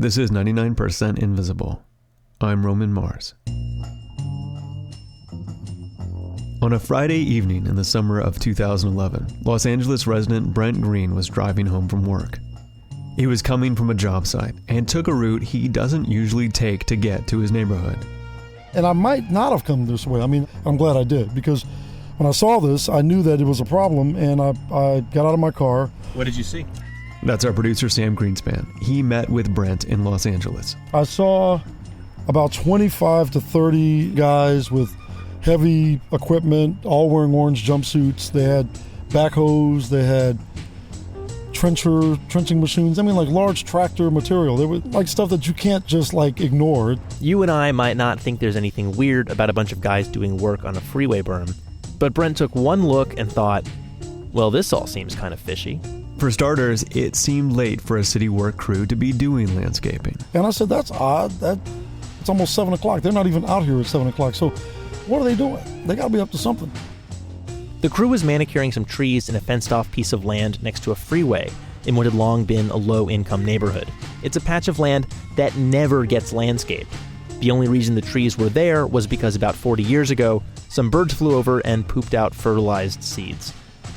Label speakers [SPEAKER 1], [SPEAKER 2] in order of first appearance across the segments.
[SPEAKER 1] This is 99% Invisible. I'm Roman Mars. On a Friday evening in the summer of 2011, Los Angeles resident Brent Green was driving home from work. He was coming from a job site and took a route he doesn't usually take to get to his neighborhood.
[SPEAKER 2] And I might not have come this way. I mean, I'm glad I did, because when I saw this, I knew that it was a problem, and I got out of my car.
[SPEAKER 3] What did you see?
[SPEAKER 1] That's our producer, Sam Greenspan. He met with Brent in Los Angeles.
[SPEAKER 2] I saw about 25 to 30 guys with heavy equipment, all wearing orange jumpsuits. They had backhoes, they had trenching machines. I mean, like large tractor material. They were like stuff that you can't just like ignore.
[SPEAKER 3] You and I might not think there's anything weird about a bunch of guys doing work on a freeway berm, but Brent took one look and thought, well, this all seems kind of fishy.
[SPEAKER 1] For starters, it seemed late for a city work crew to be doing landscaping.
[SPEAKER 2] And I said, that's odd. It's almost 7 o'clock. They're not even out here at 7 o'clock. So what are they doing? They got to be up to something.
[SPEAKER 3] The crew was manicuring some trees in a fenced-off piece of land next to a freeway in what had long been a low-income neighborhood. It's a patch of land that never gets landscaped. The only reason the trees were there was because about 40 years ago, some birds flew over and pooped out fertilized seeds,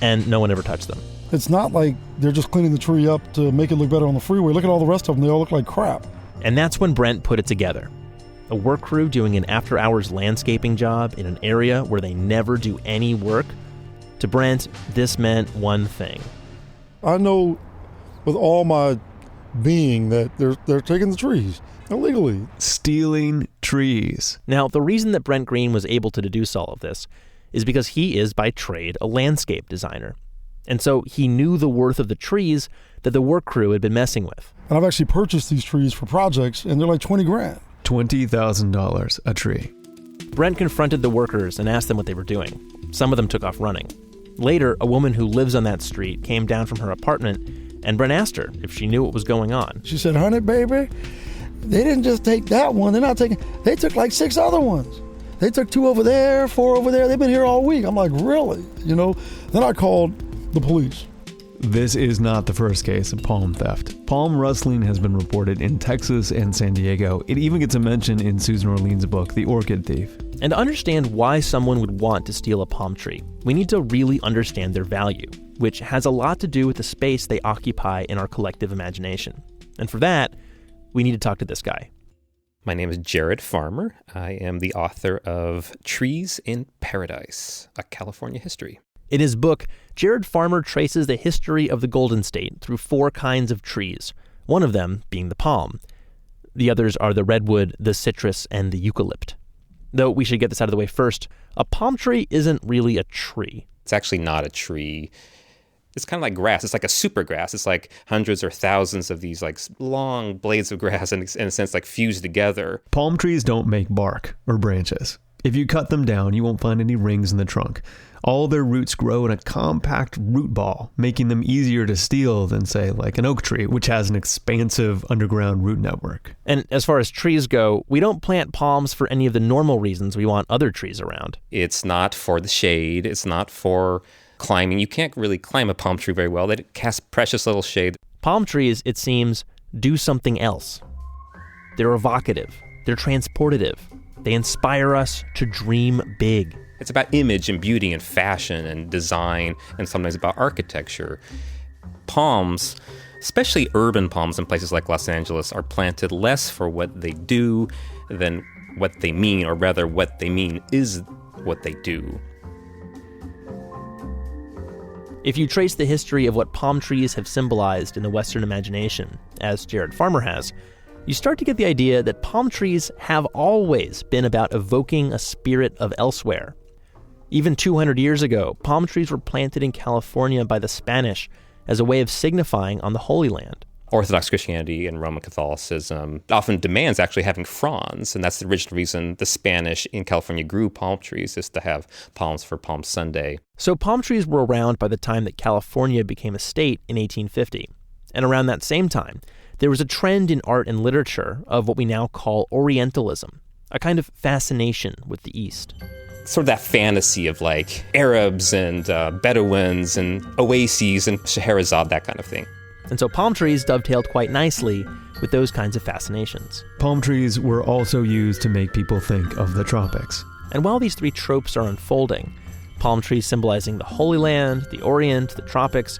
[SPEAKER 3] and no one ever touched them.
[SPEAKER 2] It's not like they're just cleaning the tree up to make it look better on the freeway. Look at all the rest of them. They all look like crap.
[SPEAKER 3] And that's when Brent put it together. A work crew doing an after-hours landscaping job in an area where they never do any work. To Brent, this meant one thing.
[SPEAKER 2] I know with all my being that they're taking the trees illegally.
[SPEAKER 1] Stealing trees.
[SPEAKER 3] Now, the reason that Brent Green was able to deduce all of this is because he is by trade a landscape designer. And so he knew the worth of the trees that the work crew had been messing with.
[SPEAKER 2] And I've actually purchased these trees for projects, and they're like $20,000.
[SPEAKER 1] $20,000 a tree.
[SPEAKER 3] Brent confronted the workers and asked them what they were doing. Some of them took off running. Later, a woman who lives on that street came down from her apartment, and Brent asked her if she knew what was going on.
[SPEAKER 2] She said, honey, baby, they didn't just take that one. They took like 6 other ones. They took 2 over there, 4 over there. They've been here all week. I'm like, really? Then I called the police.
[SPEAKER 1] This is not the first case of palm theft. Palm rustling has been reported in Texas and San Diego. It even gets a mention in Susan Orlean's book, The Orchid Thief.
[SPEAKER 3] And to understand why someone would want to steal a palm tree, we need to really understand their value, which has a lot to do with the space they occupy in our collective imagination. And for that, we need to talk to this guy.
[SPEAKER 4] My name is Jared Farmer. I am the author of Trees in Paradise, A California History.
[SPEAKER 3] In his book, Jared Farmer traces the history of the Golden State through 4 kinds of trees, one of them being the palm. The others are the redwood, the citrus, and the eucalypt. Though we should get this out of the way first, a palm tree isn't really a tree.
[SPEAKER 4] It's actually not a tree. It's kind of like grass. It's like a super grass. It's like hundreds or thousands of these like long blades of grass and in a sense like fused together.
[SPEAKER 1] Palm trees don't make bark or branches. If you cut them down, you won't find any rings in the trunk. All their roots grow in a compact root ball, making them easier to steal than, say, like an oak tree, which has an expansive underground root network.
[SPEAKER 3] And as far as trees go, we don't plant palms for any of the normal reasons we want other trees around.
[SPEAKER 4] It's not for the shade. It's not for climbing. You can't really climb a palm tree very well. They cast precious little shade.
[SPEAKER 3] Palm trees, it seems, do something else. They're evocative. They're transportative. They inspire us to dream big.
[SPEAKER 4] It's about image and beauty and fashion and design and sometimes about architecture. Palms, especially urban palms in places like Los Angeles, are planted less for what they do than what they mean, or rather what they mean is what they do.
[SPEAKER 3] If you trace the history of what palm trees have symbolized in the Western imagination, as Jared Farmer has, you start to get the idea that palm trees have always been about evoking a spirit of elsewhere. Even 200 years ago, palm trees were planted in California by the Spanish as a way of signifying on the Holy Land.
[SPEAKER 4] Orthodox Christianity and Roman Catholicism often demands actually having fronds, and that's the original reason the Spanish in California grew palm trees, is to have palms for Palm Sunday.
[SPEAKER 3] So palm trees were around by the time that California became a state in 1850. And around that same time, there was a trend in art and literature of what we now call Orientalism, a kind of fascination with the East.
[SPEAKER 4] Sort of that fantasy of like Arabs and Bedouins and oases and Scheherazade, that kind of thing.
[SPEAKER 3] And so palm trees dovetailed quite nicely with those kinds of fascinations.
[SPEAKER 1] Palm trees were also used to make people think of the tropics.
[SPEAKER 3] And while these three tropes are unfolding, palm trees symbolizing the Holy Land, the Orient, the tropics,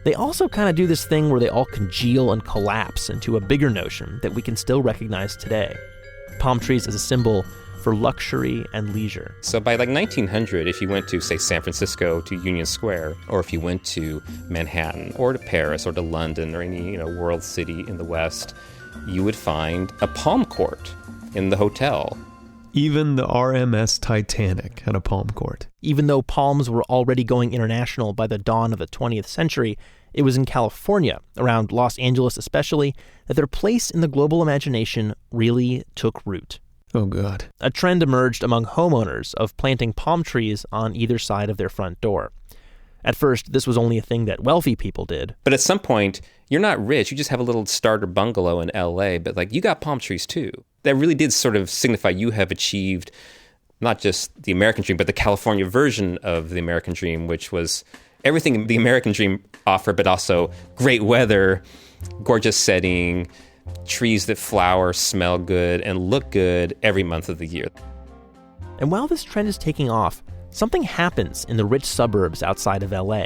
[SPEAKER 3] they also kind of do this thing where they all congeal and collapse into a bigger notion that we can still recognize today. Palm trees as a symbol for luxury and leisure.
[SPEAKER 4] So by like 1900, if you went to, say, San Francisco to Union Square, or if you went to Manhattan or to Paris or to London or any world city in the West, you would find a palm court in the hotel.
[SPEAKER 1] Even the RMS Titanic had a palm court.
[SPEAKER 3] Even though palms were already going international by the dawn of the 20th century, it was in California, around Los Angeles especially, that their place in the global imagination really took root.
[SPEAKER 1] Oh, God.
[SPEAKER 3] A trend emerged among homeowners of planting palm trees on either side of their front door. At first, this was only a thing that wealthy people did.
[SPEAKER 4] But at some point, you're not rich. You just have a little starter bungalow in LA, but like you got palm trees too. That really did sort of signify you have achieved not just the American dream, but the California version of the American dream, which was everything the American dream offered, but also great weather, gorgeous setting, trees that flower, smell good, and look good every month of the year.
[SPEAKER 3] And while this trend is taking off, something happens in the rich suburbs outside of LA.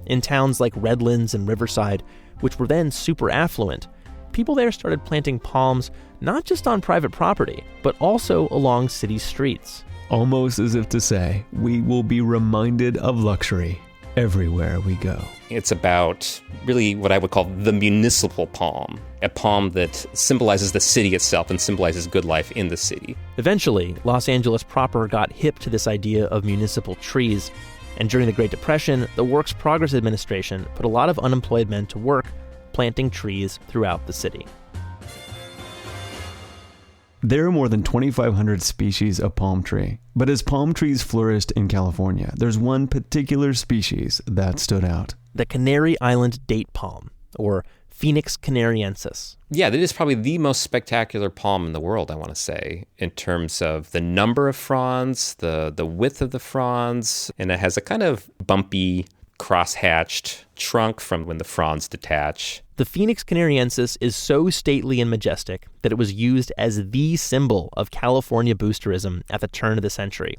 [SPEAKER 3] In towns like Redlands and Riverside, which were then super affluent, people there started planting palms not just on private property, but also along city streets.
[SPEAKER 1] Almost as if to say, we will be reminded of luxury everywhere we go.
[SPEAKER 4] It's about really what I would call the municipal palm, a palm that symbolizes the city itself and symbolizes good life in the city.
[SPEAKER 3] Eventually, Los Angeles proper got hip to this idea of municipal trees, and during the Great Depression, the Works Progress Administration put a lot of unemployed men to work planting trees throughout the city.
[SPEAKER 1] There are more than 2,500 species of palm tree, but as palm trees flourished in California, there's one particular species that stood out.
[SPEAKER 3] The Canary Island date palm, or Phoenix canariensis.
[SPEAKER 4] Yeah, that is probably the most spectacular palm in the world, I want to say, in terms of the number of fronds, the width of the fronds, and it has a kind of bumpy, cross-hatched trunk from when the fronds detach.
[SPEAKER 3] The Phoenix canariensis is so stately and majestic that it was used as the symbol of California boosterism at the turn of the century.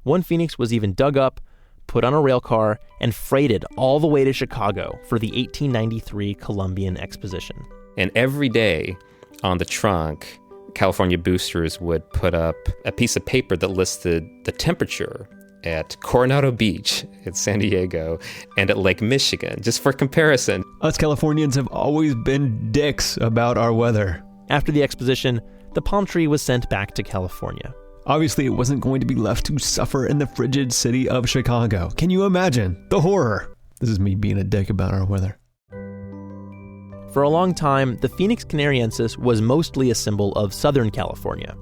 [SPEAKER 3] One phoenix was even dug up, put on a rail car, and freighted all the way to Chicago for the 1893 Columbian Exposition.
[SPEAKER 4] And every day on the trunk, California boosters would put up a piece of paper that listed the temperature at Coronado Beach at San Diego and at Lake Michigan, just for comparison.
[SPEAKER 1] Us Californians have always been dicks about our weather.
[SPEAKER 3] After the exposition, the palm tree was sent back to California.
[SPEAKER 1] Obviously, it wasn't going to be left to suffer in the frigid city of Chicago. Can you imagine the horror? This is me being a dick about our weather.
[SPEAKER 3] For a long time, the Phoenix canariensis was mostly a symbol of Southern California.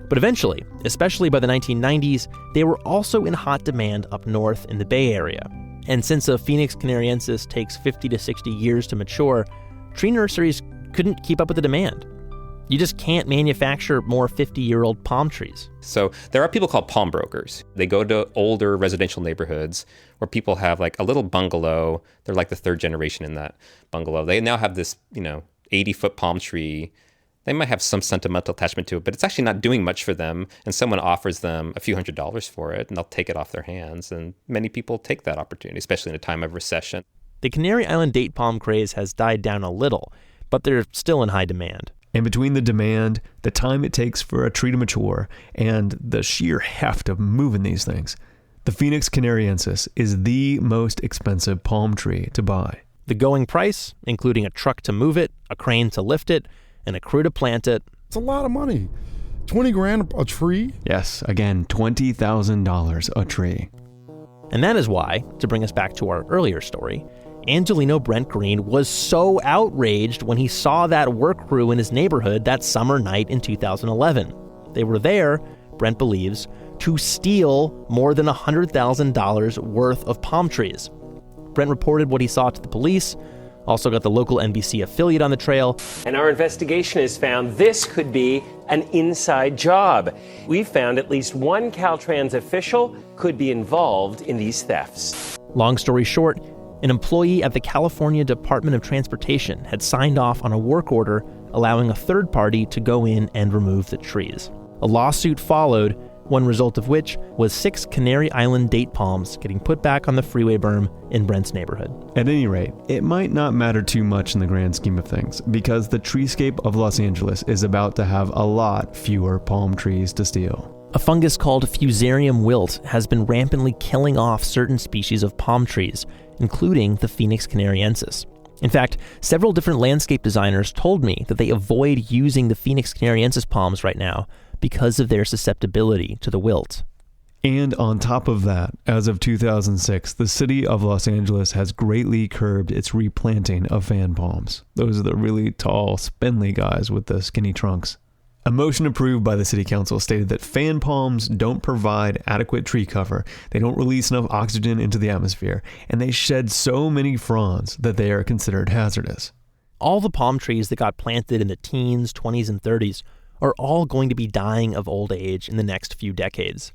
[SPEAKER 3] But eventually, especially by the 1990s, they were also in hot demand up north in the Bay Area. And since a Phoenix canariensis takes 50 to 60 years to mature, tree nurseries couldn't keep up with the demand. You just can't manufacture more 50-year-old palm trees.
[SPEAKER 4] So there are people called palm brokers. They go to older residential neighborhoods where people have like a little bungalow. They're like the third generation in that bungalow. They now have this, 80-foot palm tree. They might have some sentimental attachment to it, but it's actually not doing much for them. And someone offers them a few $100s for it, and they'll take it off their hands. And many people take that opportunity, especially in a time of recession.
[SPEAKER 3] The Canary Island date palm craze has died down a little, but they're still in high demand.
[SPEAKER 1] And between the demand, the time it takes for a tree to mature, and the sheer heft of moving these things, the Phoenix canariensis is the most expensive palm tree to buy.
[SPEAKER 3] The going price, including a truck to move it, a crane to lift it, and a crew to plant it.
[SPEAKER 2] It's a lot of money. $20,000 a tree?
[SPEAKER 1] Yes, again, $20,000 a tree.
[SPEAKER 3] And that is why, to bring us back to our earlier story, Angelino Brent Green was so outraged when he saw that work crew in his neighborhood that summer night in 2011. They were there, Brent believes, to steal more than $100,000 worth of palm trees. Brent reported what he saw to the police, also got the local NBC affiliate on the trail.
[SPEAKER 5] And our investigation has found this could be an inside job. We've found at least one Caltrans official could be involved in these thefts.
[SPEAKER 3] Long story short, an employee at the California Department of Transportation had signed off on a work order allowing a third party to go in and remove the trees. A lawsuit followed, one result of which was 6 Canary Island date palms getting put back on the freeway berm in Brent's neighborhood.
[SPEAKER 1] At any rate, it might not matter too much in the grand scheme of things, because the treescape of Los Angeles is about to have a lot fewer palm trees to steal.
[SPEAKER 3] A fungus called Fusarium wilt has been rampantly killing off certain species of palm trees, including the Phoenix canariensis. In fact, several different landscape designers told me that they avoid using the Phoenix canariensis palms right now because of their susceptibility to the wilt.
[SPEAKER 1] And on top of that, as of 2006, the city of Los Angeles has greatly curbed its replanting of fan palms. Those are the really tall, spindly guys with the skinny trunks. A motion approved by the city council stated that fan palms don't provide adequate tree cover, they don't release enough oxygen into the atmosphere, and they shed so many fronds that they are considered hazardous.
[SPEAKER 3] All the palm trees that got planted in the teens, 20s, and 30s are all going to be dying of old age in the next few decades.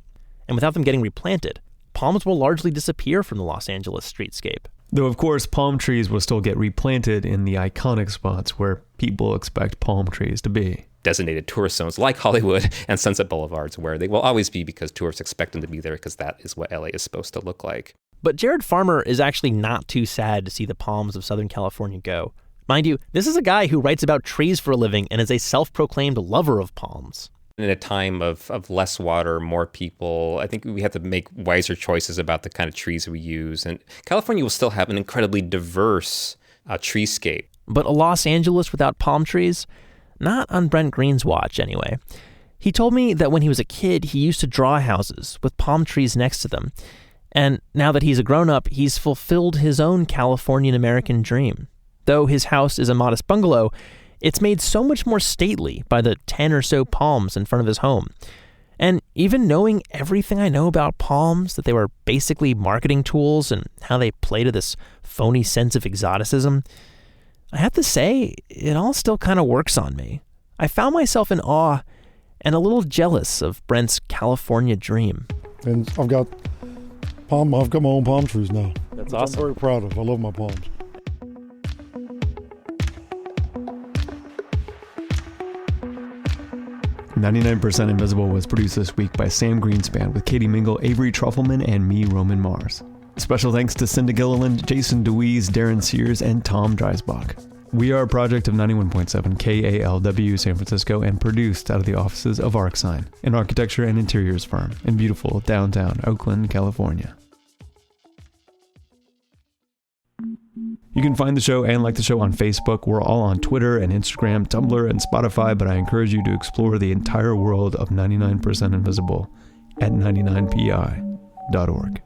[SPEAKER 3] And without them getting replanted, palms will largely disappear from the Los Angeles streetscape.
[SPEAKER 1] Though, of course, palm trees will still get replanted in the iconic spots where people expect palm trees to be.
[SPEAKER 4] Designated tourist zones like Hollywood and Sunset Boulevards, where they will always be because tourists expect them to be there because that is what LA is supposed to look like.
[SPEAKER 3] But Jared Farmer is actually not too sad to see the palms of Southern California go. Mind you, this is a guy who writes about trees for a living and is a self-proclaimed lover of palms.
[SPEAKER 4] In a time of less water, more people, I think we have to make wiser choices about the kind of trees we use. And California will still have an incredibly diverse treescape.
[SPEAKER 3] But a Los Angeles without palm trees? Not on Brent Green's watch, anyway. He told me that when he was a kid, he used to draw houses with palm trees next to them. And now that he's a grown-up, he's fulfilled his own Californian-American dream. Though his house is a modest bungalow, it's made so much more stately by the 10 or so palms in front of his home. And even knowing everything I know about palms, that they were basically marketing tools and how they play to this phony sense of exoticism, I have to say, it all still kind of works on me. I found myself in awe and a little jealous of Brent's California dream.
[SPEAKER 2] And I've got my own palm trees now.
[SPEAKER 3] That's
[SPEAKER 2] which
[SPEAKER 3] awesome.
[SPEAKER 2] I'm very proud of. I love my palms.
[SPEAKER 1] "99% Invisible" was produced this week by Sam Greenspan with Katie Mingle, Avery Trufelman, and me, Roman Mars. Special thanks to Cinda Gilliland, Jason DeWeese, Darren Sears, and Tom Dreisbach. We are a project of 91.7 KALW San Francisco and produced out of the offices of ArcSign, an architecture and interiors firm in beautiful downtown Oakland, California. You can find the show and like the show on Facebook. We're all on Twitter and Instagram, Tumblr, and Spotify, but I encourage you to explore the entire world of 99% Invisible at 99pi.org.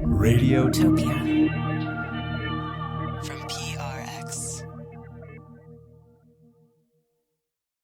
[SPEAKER 1] Radiotopia.